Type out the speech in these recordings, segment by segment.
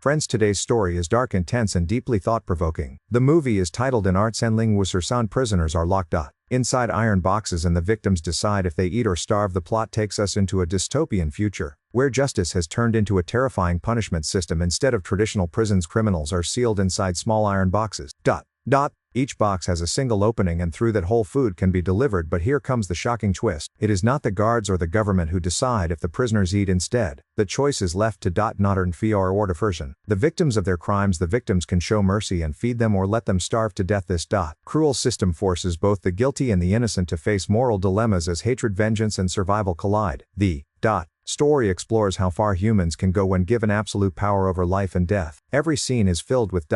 Friends, today's story is dark, intense, and deeply thought-provoking. The movie is titled In Arts en ligne sur sang. Prisoners are locked up inside iron boxes and the victims decide if they eat or starve. The plot takes us into a dystopian future, where justice has turned into a terrifying punishment system. Instead of traditional prisons, criminals are sealed inside small iron boxes. Each box has a single opening and through that hole food can be delivered. But here comes the shocking twist. It is not the guards or the government who decide if the prisoners eat. Instead, the choice is left to Northern Fior or diversion. The victims of their crimes. The victims can show mercy and feed them or let them starve to death. This cruel system forces both the guilty and the innocent to face moral dilemmas as hatred, vengeance, and survival collide. The story explores how far humans can go when given absolute power over life and death. Every scene is filled with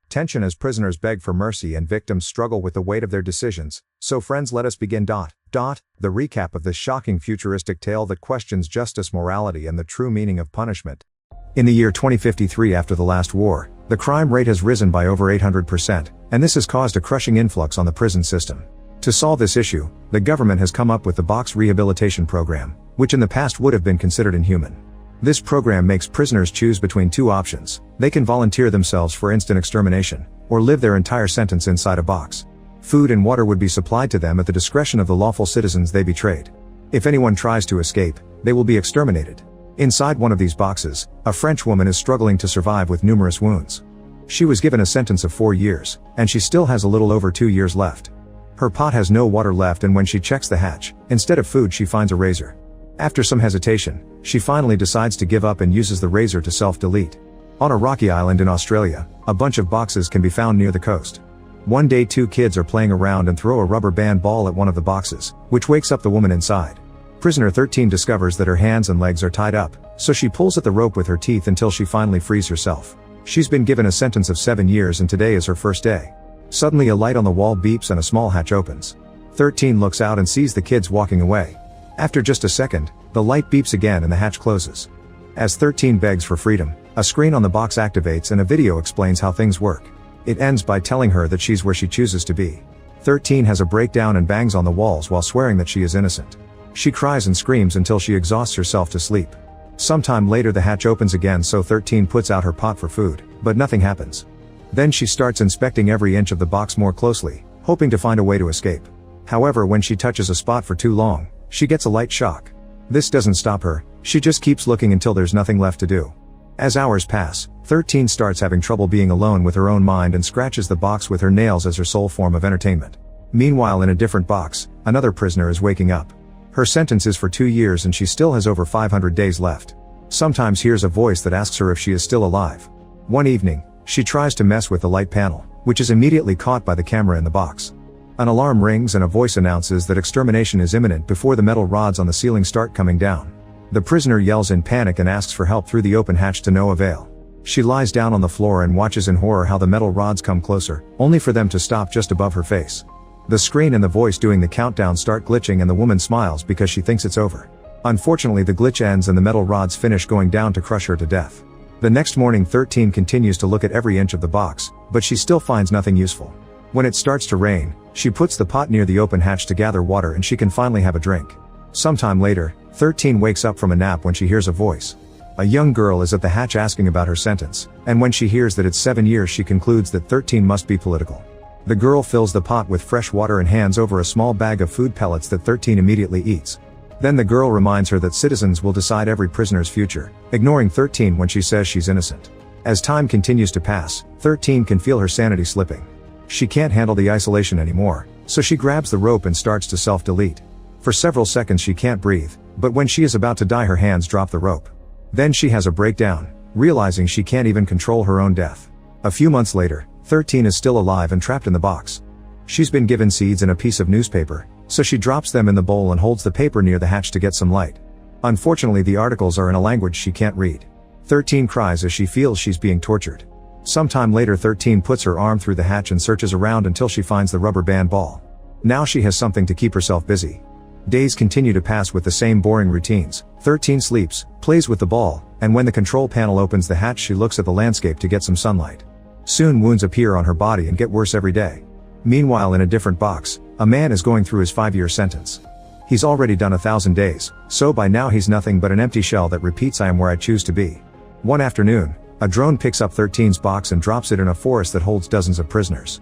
tension as prisoners beg for mercy and victims struggle with the weight of their decisions. So friends, let us begin. The recap of this shocking futuristic tale that questions justice, morality, and the true meaning of punishment. In the year 2053, after the last war, the crime rate has risen by over 800%, and this has caused a crushing influx on the prison system. To solve this issue, the government has come up with the Box Rehabilitation Program, which in the past would have been considered inhuman. This program makes prisoners choose between two options. They can volunteer themselves for instant extermination, or live their entire sentence inside a box. Food and water would be supplied to them at the discretion of the lawful citizens they betrayed. If anyone tries to escape, they will be exterminated. Inside one of these boxes, a French woman is struggling to survive with numerous wounds. She was given a sentence of 4 years, and she still has a little over 2 years left. Her pot has no water left, and when she checks the hatch, instead of food she finds a razor. After some hesitation, she finally decides to give up and uses the razor to self-delete. On a rocky island in Australia, a bunch of boxes can be found near the coast. One day 2 kids are playing around and throw a rubber band ball at one of the boxes, which wakes up the woman inside. Prisoner 13 discovers that her hands and legs are tied up, so she pulls at the rope with her teeth until she finally frees herself. She's been given a sentence of 7 years and today is her first day. Suddenly a light on the wall beeps and a small hatch opens. 13 looks out and sees the kids walking away. After just a second, the light beeps again and the hatch closes. As 13 begs for freedom, a screen on the box activates and a video explains how things work. It ends by telling her that she's where she chooses to be. 13 has a breakdown and bangs on the walls while swearing that she is innocent. She cries and screams until she exhausts herself to sleep. Sometime later the hatch opens again, so 13 puts out her pot for food, but nothing happens. Then she starts inspecting every inch of the box more closely, hoping to find a way to escape. However, when she touches a spot for too long, she gets a light shock. This doesn't stop her, she just keeps looking until there's nothing left to do. As hours pass, 13 starts having trouble being alone with her own mind and scratches the box with her nails as her sole form of entertainment. Meanwhile, in a different box, another prisoner is waking up. Her sentence is for 2 years and she still has over 500 days left. Sometimes hears a voice that asks her if she is still alive. One evening, she tries to mess with the light panel, which is immediately caught by the camera in the box. An alarm rings and a voice announces that extermination is imminent before the metal rods on the ceiling start coming down. The prisoner yells in panic and asks for help through the open hatch to no avail. She lies down on the floor and watches in horror how the metal rods come closer, only for them to stop just above her face. The screen and the voice doing the countdown start glitching and the woman smiles because she thinks it's over. Unfortunately, the glitch ends and the metal rods finish going down to crush her to death. The next morning 13 continues to look at every inch of the box, but she still finds nothing useful. When it starts to rain, she puts the pot near the open hatch to gather water and she can finally have a drink. Sometime later, 13 wakes up from a nap when she hears a voice. A young girl is at the hatch asking about her sentence, and when she hears that it's 7 years she concludes that 13 must be political. The girl fills the pot with fresh water and hands over a small bag of food pellets that 13 immediately eats. Then the girl reminds her that citizens will decide every prisoner's future, ignoring 13 when she says she's innocent. As time continues to pass, 13 can feel her sanity slipping. She can't handle the isolation anymore, so she grabs the rope and starts to self-delete. For several seconds she can't breathe, but when she is about to die her hands drop the rope. Then she has a breakdown, realizing she can't even control her own death. A few months later, 13 is still alive and trapped in the box. She's been given seeds and a piece of newspaper, so she drops them in the bowl and holds the paper near the hatch to get some light. Unfortunately, the articles are in a language she can't read. 13 cries as she feels she's being tortured. Sometime later 13 puts her arm through the hatch and searches around until she finds the rubber band ball. Now she has something to keep herself busy. Days continue to pass with the same boring routines. 13 sleeps, plays with the ball, and when the control panel opens the hatch she looks at the landscape to get some sunlight. Soon wounds appear on her body and get worse every day. Meanwhile, in a different box, a man is going through his 5-year sentence. He's already done 1,000 days, so by now he's nothing but an empty shell that repeats "I am where I choose to be." One afternoon, A drone picks up 13's box and drops it in a forest that holds dozens of prisoners.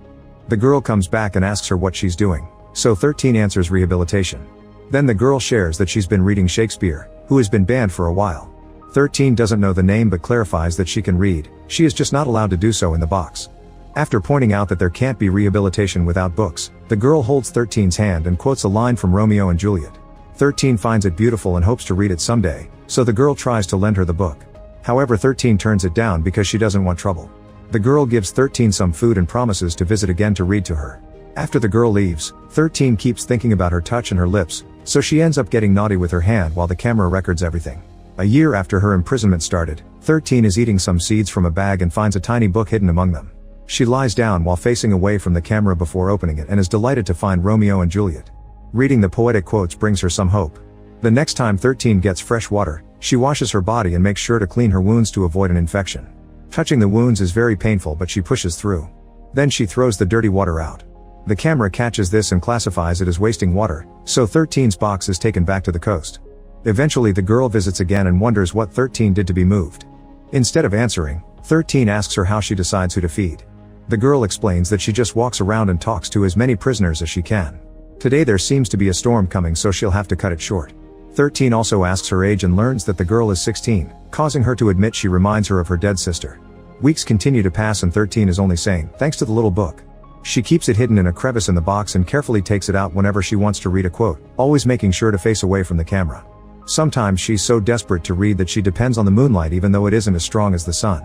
The girl comes back and asks her what she's doing, so 13 answers rehabilitation. Then the girl shares that she's been reading Shakespeare, who has been banned for a while. 13 doesn't know the name but clarifies that she can read, she is just not allowed to do so in the box. After pointing out that there can't be rehabilitation without books, the girl holds 13's hand and quotes a line from Romeo and Juliet. 13 finds it beautiful and hopes to read it someday, so the girl tries to lend her the book. However, 13 turns it down because she doesn't want trouble. The girl gives 13 some food and promises to visit again to read to her. After the girl leaves, 13 keeps thinking about her touch and her lips, so she ends up getting naughty with her hand while the camera records everything. A year after her imprisonment started, 13 is eating some seeds from a bag and finds a tiny book hidden among them. She lies down while facing away from the camera before opening it and is delighted to find Romeo and Juliet. Reading the poetic quotes brings her some hope. The next time 13 gets fresh water, she washes her body and makes sure to clean her wounds to avoid an infection. Touching the wounds is very painful but she pushes through. Then she throws the dirty water out. The camera catches this and classifies it as wasting water, so 13's box is taken back to the coast. Eventually the girl visits again and wonders what 13 did to be moved. Instead of answering, 13 asks her how she decides who to feed. The girl explains that she just walks around and talks to as many prisoners as she can. Today there seems to be a storm coming, so she'll have to cut it short. 13 also asks her age and learns that the girl is 16, causing her to admit she reminds her of her dead sister. Weeks continue to pass and 13 is only saying, thanks to the little book. She keeps it hidden in a crevice in the box and carefully takes it out whenever she wants to read a quote, always making sure to face away from the camera. Sometimes she's so desperate to read that she depends on the moonlight even though it isn't as strong as the sun.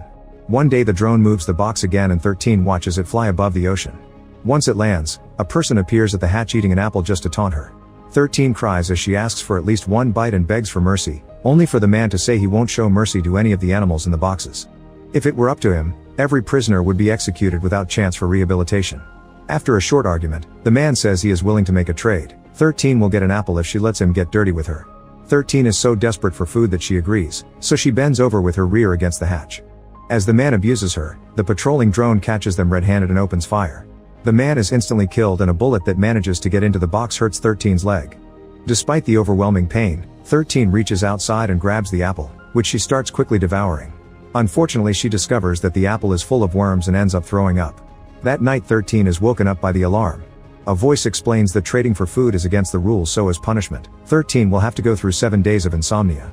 One day the drone moves the box again and 13 watches it fly above the ocean. Once it lands, a person appears at the hatch eating an apple just to taunt her. 13 cries as she asks for at least one bite and begs for mercy, only for the man to say he won't show mercy to any of the animals in the boxes. If it were up to him, every prisoner would be executed without chance for rehabilitation. After a short argument, the man says he is willing to make a trade. 13 will get an apple if she lets him get dirty with her. 13 is so desperate for food that she agrees, so she bends over with her rear against the hatch. As the man abuses her, the patrolling drone catches them red-handed and opens fire. The man is instantly killed and a bullet that manages to get into the box hurts 13's leg. Despite the overwhelming pain, 13 reaches outside and grabs the apple, which she starts quickly devouring. Unfortunately, she discovers that the apple is full of worms and ends up throwing up. That night 13 is woken up by the alarm. A voice explains that trading for food is against the rules, so as punishment, 13 will have to go through 7 days of insomnia.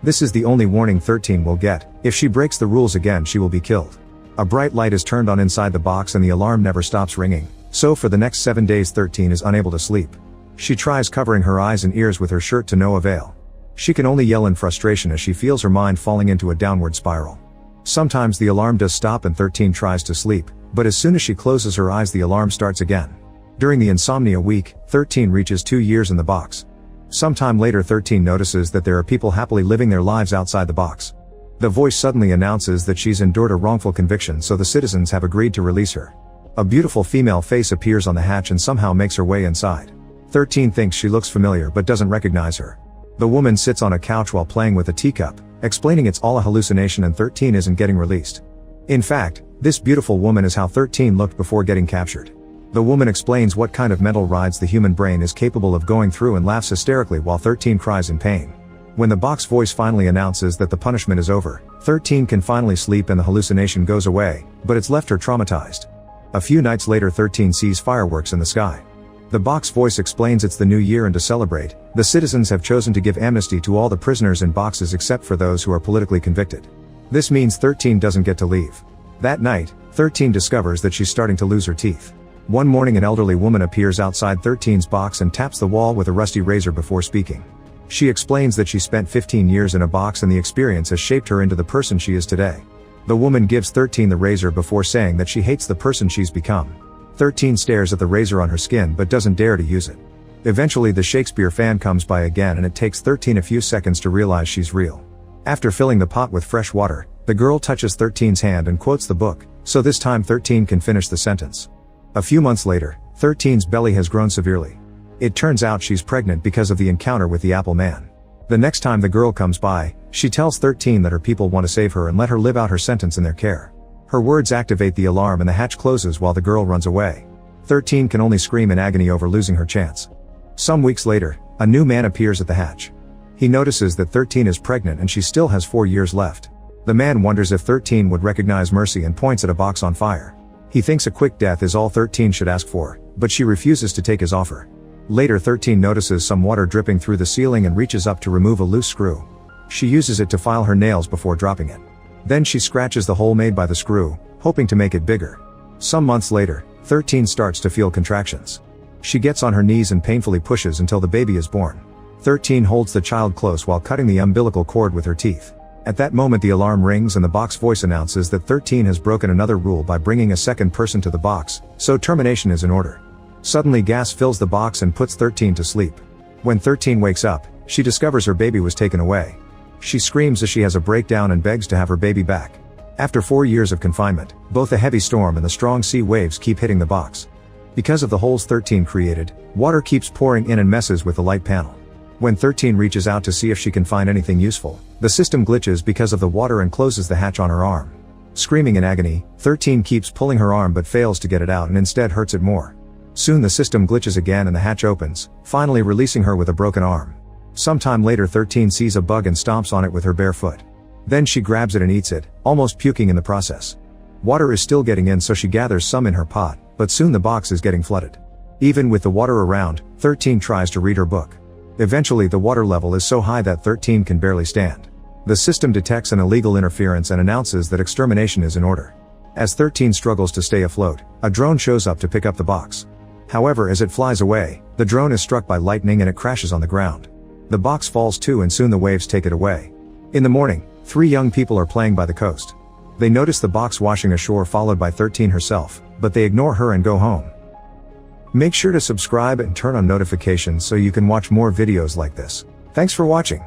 This is the only warning 13 will get. If she breaks the rules again, she will be killed. A bright light is turned on inside the box and the alarm never stops ringing, so for the next 7 days 13 is unable to sleep. She tries covering her eyes and ears with her shirt to no avail. She can only yell in frustration as she feels her mind falling into a downward spiral. Sometimes the alarm does stop and 13 tries to sleep, but as soon as she closes her eyes the alarm starts again. During the insomnia week, 13 reaches 2 years in the box. Sometime later 13 notices that there are people happily living their lives outside the box. The voice suddenly announces that she's endured a wrongful conviction, so the citizens have agreed to release her. A beautiful female face appears on the hatch and somehow makes her way inside. 13 thinks she looks familiar but doesn't recognize her. The woman sits on a couch while playing with a teacup, explaining it's all a hallucination and 13 isn't getting released. In fact, this beautiful woman is how 13 looked before getting captured. The woman explains what kind of mental rides the human brain is capable of going through and laughs hysterically while 13 cries in pain. When the box voice finally announces that the punishment is over, 13 can finally sleep and the hallucination goes away, but it's left her traumatized. A few nights later 13 sees fireworks in the sky. The box voice explains it's the new year and to celebrate, the citizens have chosen to give amnesty to all the prisoners in boxes except for those who are politically convicted. This means 13 doesn't get to leave. That night, 13 discovers that she's starting to lose her teeth. One morning an elderly woman appears outside 13's box and taps the wall with a rusty razor before speaking. She explains that she spent 15 years in a box and the experience has shaped her into the person she is today. The woman gives 13 the razor before saying that she hates the person she's become. 13 stares at the razor on her skin but doesn't dare to use it. Eventually the Shakespeare fan comes by again and it takes 13 a few seconds to realize she's real. After filling the pot with fresh water, the girl touches 13's hand and quotes the book, so this time 13 can finish the sentence. A few months later, 13's belly has grown severely. It turns out she's pregnant because of the encounter with the Apple Man. The next time the girl comes by, she tells 13 that her people want to save her and let her live out her sentence in their care. Her words activate the alarm and the hatch closes while the girl runs away. 13 can only scream in agony over losing her chance. Some weeks later, a new man appears at the hatch. He notices that 13 is pregnant and she still has 4 years left. The man wonders if 13 would recognize mercy and points at a box on fire. He thinks a quick death is all 13 should ask for, but she refuses to take his offer. Later 13 notices some water dripping through the ceiling and reaches up to remove a loose screw. She uses it to file her nails before dropping it. Then she scratches the hole made by the screw, hoping to make it bigger. Some months later, 13 starts to feel contractions. She gets on her knees and painfully pushes until the baby is born. 13 holds the child close while cutting the umbilical cord with her teeth. At that moment the alarm rings and the box voice announces that 13 has broken another rule by bringing a second person to the box, so termination is in order. Suddenly gas fills the box and puts 13 to sleep. When 13 wakes up, she discovers her baby was taken away. She screams as she has a breakdown and begs to have her baby back. After 4 years of confinement, both a heavy storm and the strong sea waves keep hitting the box. Because of the holes 13 created, water keeps pouring in and messes with the light panel. When 13 reaches out to see if she can find anything useful, the system glitches because of the water and closes the hatch on her arm. Screaming in agony, 13 keeps pulling her arm but fails to get it out and instead hurts it more. Soon the system glitches again and the hatch opens, finally releasing her with a broken arm. Sometime later 13 sees a bug and stomps on it with her bare foot. Then she grabs it and eats it, almost puking in the process. Water is still getting in so she gathers some in her pot, but soon the box is getting flooded. Even with the water around, 13 tries to read her book. Eventually the water level is so high that 13 can barely stand. The system detects an illegal interference and announces that extermination is in order. As 13 struggles to stay afloat, a drone shows up to pick up the box. However, as it flies away, the drone is struck by lightning and it crashes on the ground. The box falls too and soon the waves take it away. In the morning, 3 young people are playing by the coast. They notice the box washing ashore followed by 13 herself, but they ignore her and go home. Make sure to subscribe and turn on notifications so you can watch more videos like this. Thanks for watching.